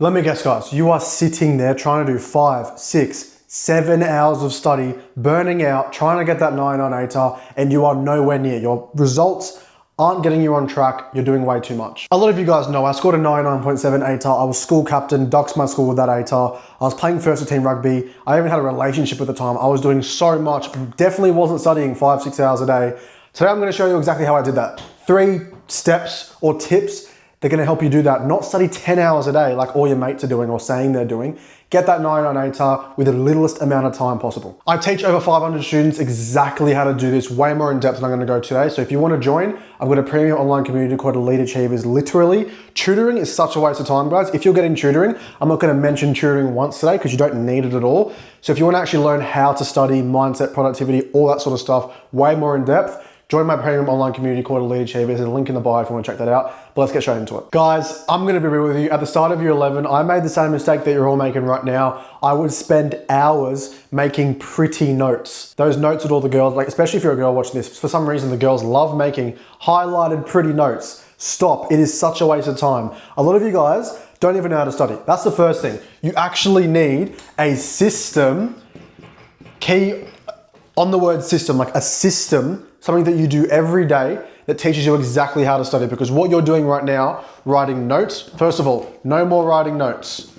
Let me guess, guys, you are sitting there trying to do 5, 6, 7 hours of study, burning out, trying to get that 99 ATAR, and you are nowhere near. Your results aren't getting you on track. You're doing way too much. A lot of you guys know I scored a 99.7 ATAR. I was school captain, ducks my school with that ATAR. I was playing first team rugby. I even had a relationship at the time. I was doing so much, definitely wasn't studying 5, 6 hours a day. Today I'm gonna show you exactly how I did that. 3 steps or tips that are gonna help you do that. Not study 10 hours a day like all your mates are doing or saying they're doing. Get that 99 ATAR with the littlest amount of time possible. I teach over 500 students exactly how to do this, way more in depth than I'm gonna go today. So if you wanna join, I've got a premium online community called Elite Achievers. Literally, tutoring is such a waste of time, guys. If you're getting tutoring, I'm not gonna mention tutoring once today because you don't need it at all. So if you wanna actually learn how to study, mindset, productivity, all that sort of stuff, way more in depth, join my premium online community called Elite Achievers. There's a link in the bio if you want to check that out. But let's get straight into it. Guys, I'm going to be real with you. At the start of year 11, I made the same mistake that you're all making right now. I would spend hours making pretty notes. Those notes that all the girls, like especially if you're a girl watching this, for some reason the girls love making highlighted pretty notes. Stop. It is such a waste of time. A lot of you guys don't even know how to study. That's the first thing. You actually need a system, key on the word system, like a system, something that you do every day that teaches you exactly how to study. Because what you're doing right now, writing notes, first of all, no more writing notes.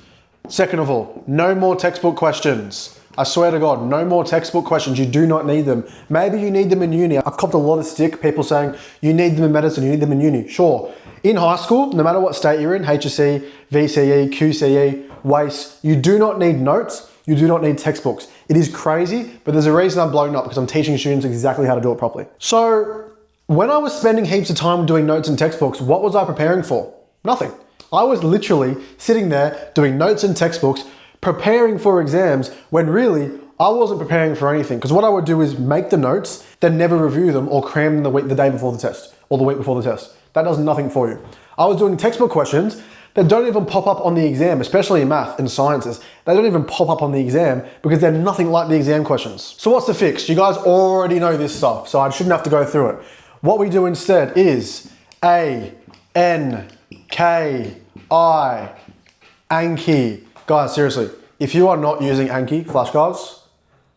Second of all, no more textbook questions. I swear to God, no more textbook questions. You do not need them. Maybe you need them in uni. I've copped a lot of stick, people saying you need them in medicine, you need them in uni. Sure. In high school, no matter what state you're in, HSC, VCE, QCE, WACE, you do not need notes. You do not need textbooks. It is crazy, but there's a reason I'm blowing up because I'm teaching students exactly how to do it properly. So when I was spending heaps of time doing notes and textbooks, what was I preparing for? Nothing. I was literally sitting there doing notes and textbooks, preparing for exams when really I wasn't preparing for anything. Because what I would do is make the notes, then never review them or cram them the day before the test or the week before the test. That does nothing for you. I was doing textbook questions that don't even pop up on the exam, especially in math and sciences. They don't even pop up on the exam because they're nothing like the exam questions. So what's the fix? You guys already know this stuff, so I shouldn't have to go through it. What we do instead is Anki. Guys, seriously, if you are not using Anki flashcards,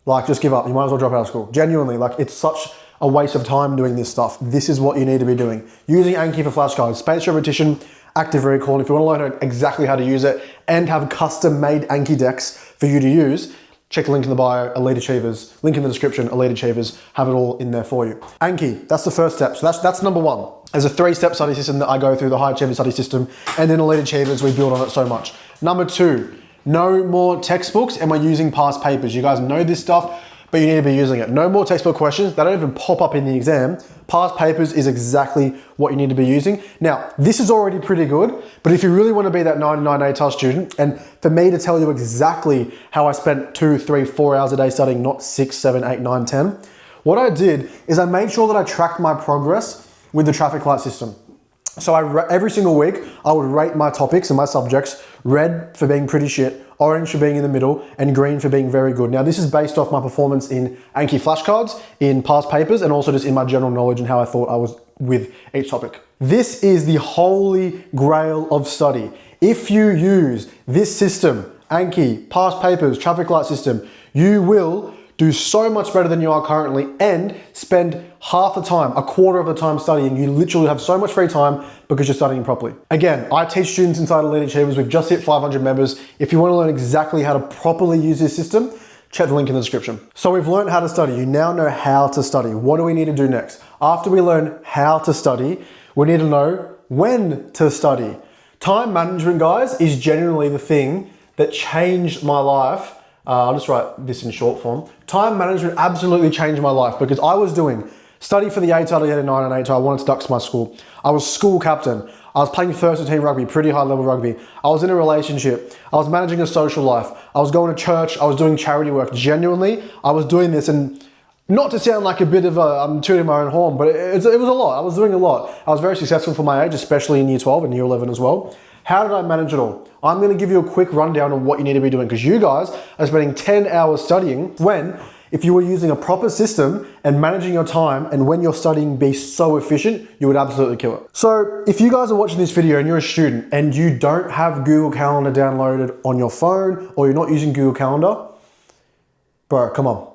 like just give up. You might as well drop out of school. Genuinely, like it's such a waste of time doing this stuff. This is what you need to be doing. Using Anki for flashcards, spaced repetition, active recall. And if you want to learn exactly how to use it and have custom made Anki decks for you to use, check the link in the bio, Elite Achievers, link in the description, Elite Achievers, have it all in there for you. Anki, that's the first step. So that's number 1. There's a 3-step study system that I go through, the High Achiever study system, and then Elite Achievers, we build on it so much. Number 2, no more textbooks, and we're using past papers. You guys know this stuff, but you need to be using it. No more textbook questions. They don't even pop up in the exam. Past papers is exactly what you need to be using. Now, this is already pretty good, but if you really want to be that 99 ATAR student, and for me to tell you exactly how I spent 2, 3, 4 hours a day studying, not 6, 7, 8, 9, 10, what I did is I made sure that I tracked my progress with the traffic light system. So every single week, I would rate my topics and my subjects, red for being pretty shit, orange for being in the middle, and green for being very good. Now, this is based off my performance in Anki flashcards, in past papers, and also just in my general knowledge and how I thought I was with each topic. This is the holy grail of study. If you use this system, Anki, past papers, traffic light system, you will do so much better than you are currently and spend half the time, a quarter of the time studying. You literally have so much free time because you're studying properly. Again, I teach students inside Elite Achievers. We've just hit 500 members. If you want to learn exactly how to properly use this system, check the link in the description. So we've learned how to study. You now know how to study. What do we need to do next? After we learn how to study, we need to know when to study. Time management, guys, is generally the thing that changed my life. I'll just write this in short form. Time management absolutely changed my life because I was doing study for the ATAR to get a 9 on ATAR. I wanted to duck to my school. I was school captain. I was playing first team rugby, pretty high level rugby. I was in a relationship. I was managing a social life. I was going to church. I was doing charity work. Genuinely, I was doing this, and not to sound like a bit of I'm tooting my own horn, but it was a lot. I was doing a lot. I was very successful for my age, especially in year 12 and year 11 as well. How did I manage it all? I'm gonna give you a quick rundown on what you need to be doing because you guys are spending 10 hours studying when if you were using a proper system and managing your time and when you're studying be so efficient, you would absolutely kill it. So if you guys are watching this video and you're a student and you don't have Google Calendar downloaded on your phone or you're not using Google Calendar, bro, come on.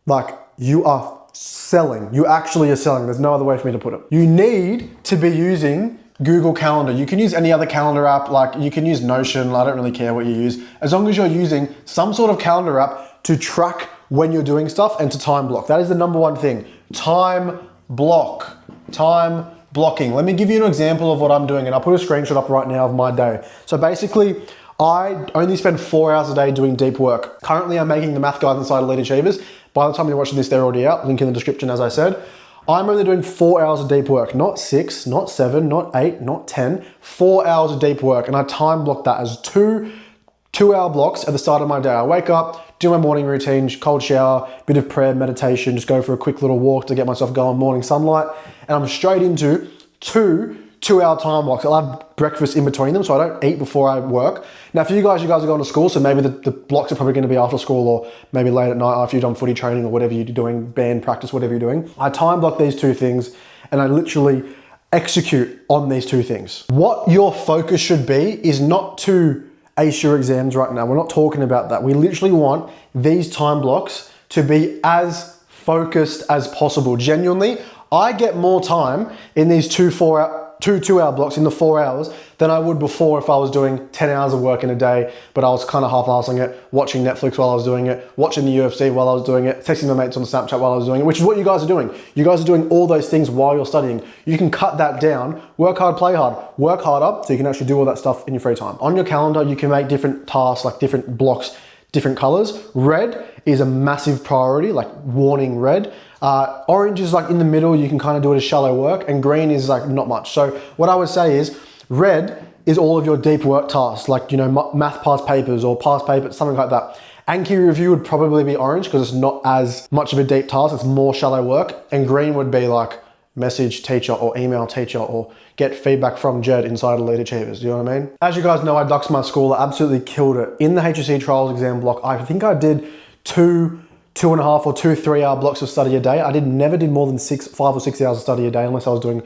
Like, you are selling. You actually are selling. There's no other way for me to put it. You need to be using Google Calendar. You can use any other calendar app, like you can use Notion. I don't really care what you use. As long as you're using some sort of calendar app to track when you're doing stuff and to time block. That is the number one thing. Time block. Time blocking. Let me give you an example of what I'm doing, and I'll put a screenshot up right now of my day. So basically, I only spend 4 hours a day doing deep work. Currently, I'm making the math guide inside Elite Achievers. By the time you're watching this, they're already out. Link in the description, as I said. I'm only doing 4 hours of deep work, not 6, not 7, not 8, not 10, 4 hours of deep work. And I time block that as two-hour blocks at the start of my day. I wake up, do my morning routine, cold shower, bit of prayer, meditation, just go for a quick little walk to get myself going, morning sunlight. And I'm straight into two-hour time blocks. I'll have breakfast in between them, so I don't eat before I work. Now, for you guys are going to school, so maybe the blocks are probably going to be after school or maybe late at night after you've done footy training or whatever you're doing, band practice, whatever you're doing. I time block these two things and I literally execute on these two things. What your focus should be is not to ace your exams right now. We're not talking about that. We literally want these time blocks to be as focused as possible. Genuinely, I get more time in these two-hour blocks in the 4 hours than I would before if I was doing 10 hours of work in a day, but I was kind of half-assing it, watching Netflix while I was doing it, watching the UFC while I was doing it, texting my mates on Snapchat while I was doing it, which is what you guys are doing. You guys are doing all those things while you're studying. You can cut that down, work hard, play hard, work harder so you can actually do all that stuff in your free time. On your calendar, you can make different tasks, like different blocks, different colors. Red is a massive priority, like warning red. Orange is like in the middle, you can kind of do it as shallow work, and green is like not much. So what I would say is red is all of your deep work tasks, like, you know, math past papers or past papers, something like that. Anki review would probably be orange because it's not as much of a deep task, it's more shallow work. And green would be like message teacher or email teacher or get feedback from Jed inside Elite Achievers. Do you know what I mean? As you guys know, I duxed my school. I absolutely killed it. In the HSC trials exam block, I think I did 2.5 or 3-hour blocks of study a day. I never did more than 5 or 6 hours of study a day unless I was doing,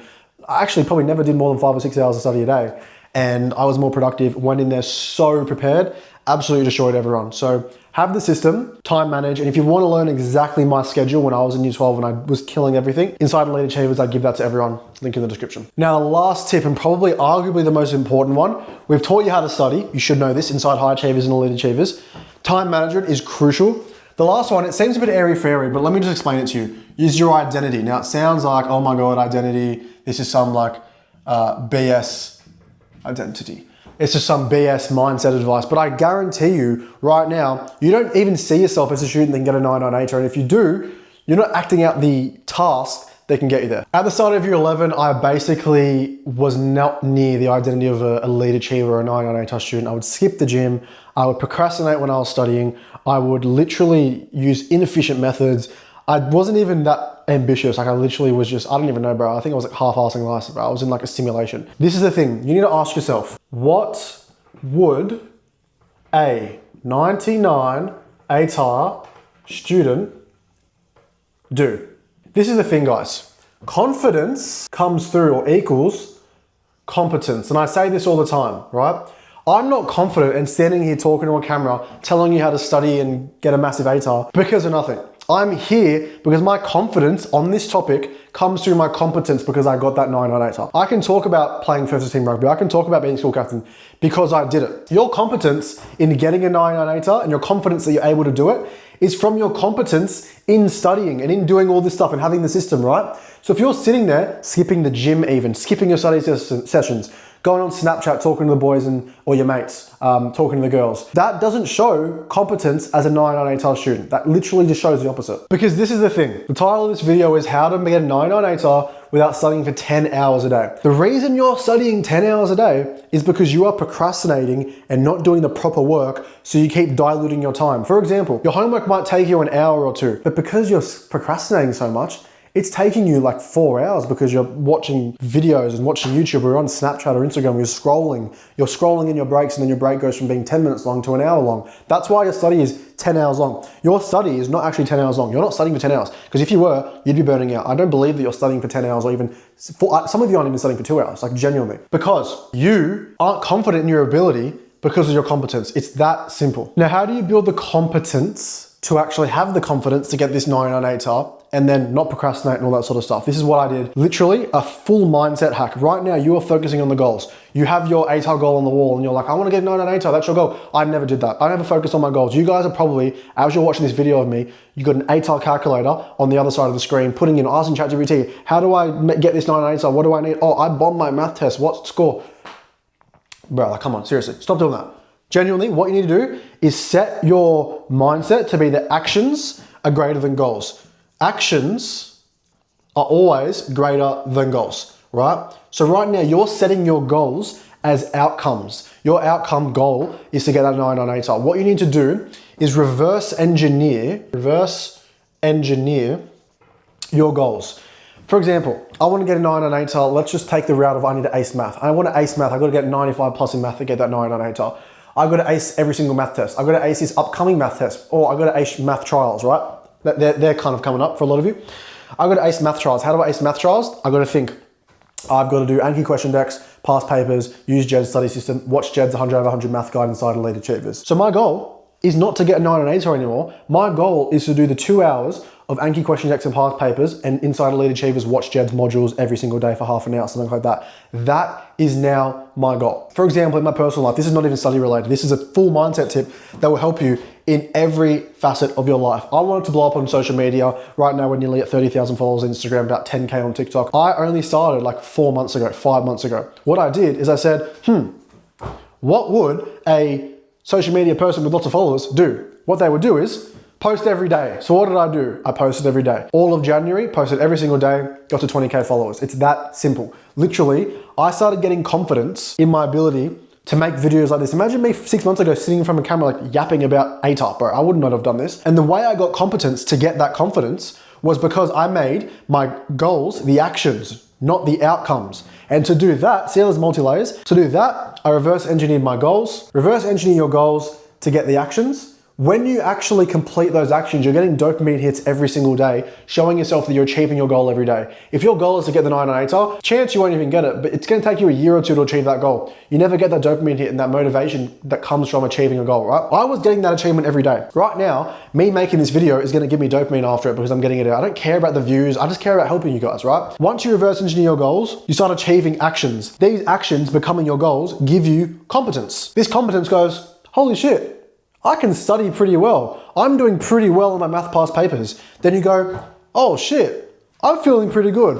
I actually probably never did more than 5 or 6 hours of study a day. And I was more productive, went in there so prepared, absolutely destroyed everyone. So have the system, time manage, and if you want to learn exactly my schedule when I was in year 12 and I was killing everything, inside Elite Achievers, I'd give that to everyone. Link in the description. Now, the last tip, and probably arguably the most important one, we've taught you how to study. You should know this inside High Achievers and Elite Achievers. Time management is crucial. The last one, it seems a bit airy-fairy, but let me just explain it to you. Is your identity. Now, it sounds like, oh my God, identity. This is some like BS identity. It's just some BS mindset advice. But I guarantee you right now, you don't even see yourself as a student that can get a 998. And if you do, you're not acting out the task that can get you there. At the start of year 11, I basically was not near the identity of a elite achiever or a 998 student. I would skip the gym. I would procrastinate when I was studying. I would literally use inefficient methods. I wasn't even that ambitious. Like I literally was just, I don't even know, bro. I think I was like half-assing life, bro. I was in like a simulation. This is the thing. You need to ask yourself, what would a 99 ATAR student do? This is the thing, guys. Confidence comes through or equals competence. And I say this all the time, right? I'm not confident in standing here talking to a camera, telling you how to study and get a massive ATAR because of nothing. I'm here because my confidence on this topic comes through my competence because I got that 998 ATAR. I can talk about playing first team rugby. I can talk about being school captain because I did it. Your competence in getting a 998 ATAR and your confidence that you're able to do it is from your competence in studying and in doing all this stuff and having the system, right? So if you're sitting there, skipping the gym even, skipping your study sessions, going on Snapchat, talking to the boys or your mates, talking to the girls. That doesn't show competence as a 998 ATAR student. That literally just shows the opposite. Because this is the thing. The title of this video is how to get a 998 ATAR without studying for 10 hours a day. The reason you're studying 10 hours a day is because you are procrastinating and not doing the proper work, so you keep diluting your time. For example, your homework might take you an hour or two, but because you're procrastinating so much, it's taking you like 4 hours because you're watching videos and watching YouTube, or you're on Snapchat or Instagram, you're scrolling in your breaks, and then your break goes from being 10 minutes long to an hour long. That's why your study is 10 hours long. Your study is not actually 10 hours long. You're not studying for 10 hours, because if you were, you'd be burning out. I don't believe that you're studying for 10 hours, or even, some of you aren't even studying for 2 hours, like genuinely, because you aren't confident in your ability because of your competence. It's that simple. Now, how do you build the competence to actually have the confidence to get this 99 ATAR and then not procrastinate and all that sort of stuff? This is what I did. Literally a full mindset hack. Right now, you are focusing on the goals. You have your ATAR goal on the wall and you're like, I want to get 99 ATAR, that's your goal. I never did that. I never focused on my goals. You guys are probably, as you're watching this video of me, you got an ATAR calculator on the other side of the screen, putting in, asking ChatGPT, how do I get this 99 ATAR? What do I need? Oh, I bombed my math test. What's the score? Bro, like, come on, seriously, stop doing that. Genuinely, what you need to do is set your mindset to be that actions are greater than goals. Actions are always greater than goals, right? So right now, you're setting your goals as outcomes. Your outcome goal is to get that 99 ATAR. What you need to do is reverse engineer your goals. For example, I want to get a 99 ATAR. Let's just take the route of I need to ace math. I want to ace math. I got to get 95 plus in math to get that 99 ATAR. I got to ace every single math test. I got to ace this upcoming math test, or I got to ace math trials, right? They're kind of coming up for a lot of you. I got to ace math trials. How do I ace math trials? I got to think. I've got to do Anki question decks, past papers, use Jed's study system, watch Jed's 100 over 100 math guide inside Elite Achievers. So my goal is not to get a 99 ATAR anymore. My goal is to do the 2 hours of Anki question decks and past papers, and inside Elite Achievers, watch Jed's modules every single day for half an hour, something like that. That is now my goal. For example, in my personal life, this is not even study related. This is a full mindset tip that will help you in every facet of your life. I wanted to blow up on social media. Right now, we're nearly at 30,000 followers on Instagram, about 10K on TikTok. I only started like 4 months ago, 5 months ago. What I did is I said, what would a social media person with lots of followers do? What they would do is post every day. So what did I do? I posted every day. All of January, posted every single day, got to 20K followers. It's that simple. Literally, I started getting confidence in my ability to make videos like this. Imagine me 6 months ago sitting in front of a camera like yapping about ATAR, bro. I would not have done this. And the way I got competence to get that confidence was because I made my goals the actions, not the outcomes. And to do that, see how there's multi-layers? To do that, I reverse engineered my goals. Reverse engineer your goals to get the actions. When you actually complete those actions, you're getting dopamine hits every single day, showing yourself that you're achieving your goal every day. If your goal is to get the 99 ATAR, chance you won't even get it, but it's gonna take you a year or two to achieve that goal. You never get that dopamine hit and that motivation that comes from achieving a goal, right? I was getting that achievement every day. Right now, me making this video is gonna give me dopamine after it because I'm getting it out. I don't care about the views, I just care about helping you guys, right? Once you reverse engineer your goals, you start achieving actions. These actions becoming your goals give you competence. This competence goes, holy shit, I can study pretty well. I'm doing pretty well in my math past papers. Then you go, oh shit, I'm feeling pretty good.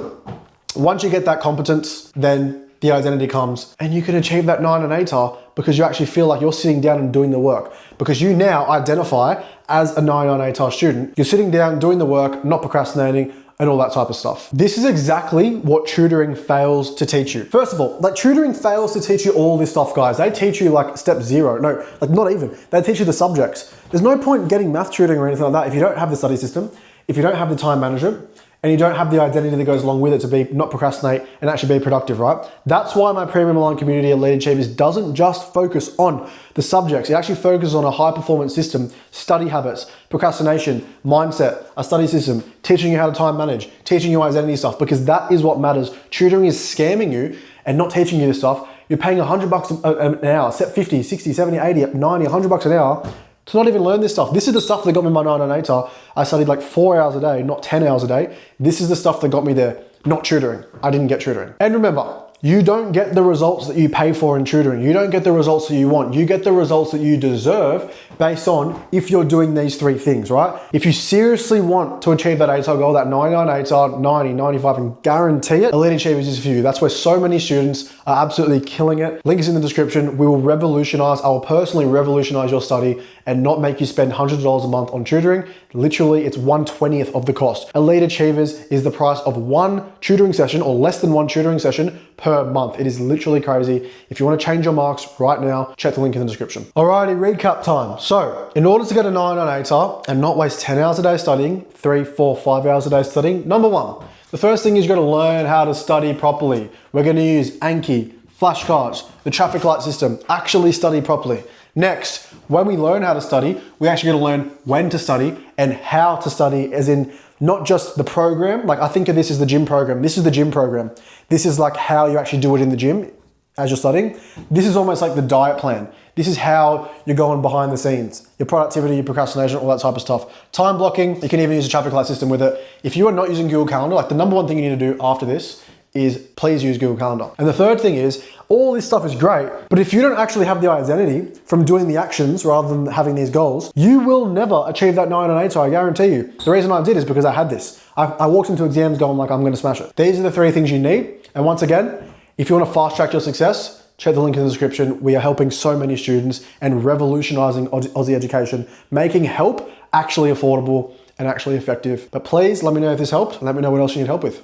Once you get that competence, then the identity comes and you can achieve that 99 ATAR because you actually feel like you're sitting down and doing the work. Because you now identify as a 99 ATAR student. You're sitting down, doing the work, not procrastinating, and all that type of stuff. This is exactly what tutoring fails to teach you. First of all, like tutoring fails to teach you all this stuff, guys. They teach you like step 0. No, like not even. They teach you the subjects. There's no point in getting math tutoring or anything like that if you don't have the study system, if you don't have the time management, and you don't have the identity that goes along with it to be not procrastinate and actually be productive, right? That's why my premium online community Elite Achievers doesn't just focus on the subjects. It actually focuses on a high performance system, study habits, procrastination, mindset, a study system, teaching you how to time manage, teaching you identity stuff, because that is what matters. Tutoring is scamming you and not teaching you this stuff. You're paying $100 an hour, set 50, 60, 70, 80, 90, $100 an hour to not even learn this stuff. This is the stuff that got me my 99 ATAR. I studied like 4 hours a day, not 10 hours a day. This is the stuff that got me there, not tutoring. I didn't get tutoring. And remember, you don't get the results that you pay for in tutoring. You don't get the results that you want. You get the results that you deserve based on if you're doing these 3 things, right? If you seriously want to achieve that ATAR goal, that 99 ATAR, 90, 95, and guarantee it, Elite Achievers is for you. That's where so many students are absolutely killing it. Link is in the description. We will revolutionize, I will personally revolutionize your study and not make you spend hundreds of dollars a month on tutoring. Literally, it's 1/20th of the cost. Elite Achievers is the price of 1 tutoring session or less than 1 tutoring session per per month. It is literally crazy. If you want to change your marks right now, check the link in the description. Alrighty, recap time. So in order to get a 9 on ATAR and not waste 10 hours a day studying, 3, 4, 5 hours a day studying, number one, the first thing is you've got to learn how to study properly. We're going to use Anki, flashcards, the traffic light system, actually study properly. Next, when we learn how to study, we actually got to learn when to study and how to study, as in not just the program. Like I think of this as the gym program. This is the gym program. This is like how you actually do it in the gym as you're studying. This is almost like the diet plan. This is how you're going behind the scenes. Your productivity, your procrastination, all that type of stuff. Time blocking, you can even use a traffic light system with it. If you are not using Google Calendar, like the number one thing you need to do after this is please use Google Calendar. And the third thing is, all this stuff is great, but if you don't actually have the identity from doing the actions rather than having these goals, you will never achieve that 9 on ATAR, I guarantee you. The reason I did is because I had this. I walked into exams going like, I'm gonna smash it. These are the 3 things you need. And once again, if you wanna fast track your success, check the link in the description. We are helping so many students and revolutionizing Aussie education, making help actually affordable and actually effective. But please let me know if this helped and let me know what else you need help with.